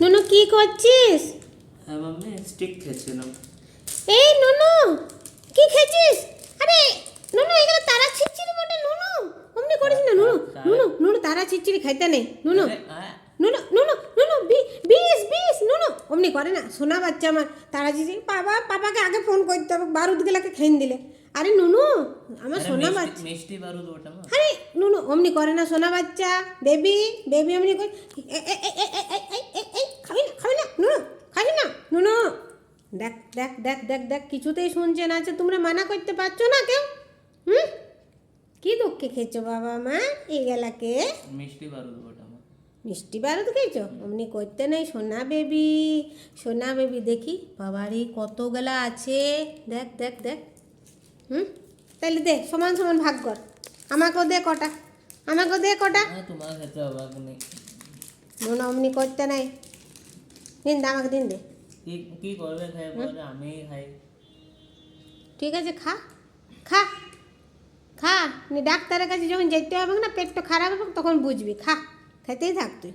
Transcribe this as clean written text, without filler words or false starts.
নুনু কি করছিস? হ্যাঁ মাম্মি স্টিক খেয়েছিলাম। এই নুনু কি খেয়েছিস? আরে নুনু এগুলো তারা ছিটছিরি বটে নুনু। অমনি করিস না নুনু। নুনু নুনু তারা ছিটছিরি খাইতে নেই নুনু। নুনু নুনু নুনু বিষ বিষ নুনু অমনি করে না সোনা বাচ্চা আমার। তারা ছিটছিরি পাপাকে আগে ফোন করতে হবে বারুদ গেলাকে খেয়ে দিলে। আরে নুনু আমার সোনা বাচ্চা। মিষ্টি বারুদ ওটা না। আরে নুনু অমনি করে না সোনা বাচ্চা। বেবি বেবি অমনি করে খাবি না নুনু খাবি না নুনু। দেখ দেখ দেখ দেখ দেখ কিছুতেই শুনছে না। আছে তোমরা মানা করতে পারছো না কেউ? কি দুঃখে খেয়েছো বাবা মা এগুলাকে? মিষ্টি বারুদ ওটা মা। মিষ্টি বারুদ খেয়েছো? অমনি করতে নেই সোনা বেবি দেখি বাবারই কতগুলা আছে। দেখ দেখ দেখ তাহলে দে সমান সমান ভাগ কর। আমাকেও দে কটা তোমার খেতে হবে আপনি। মনে অমনি করতে নাই। দিন দে আমাকে দিন দে। কি করবে খাই বলে আমি খাই। ঠিক আছে খা খা খা নি ডাক্তারের কাছে যখন যেতে হবে না পেটটা খারাপ হবে তখন বুঝবি। খা খেতেই থাক তুই।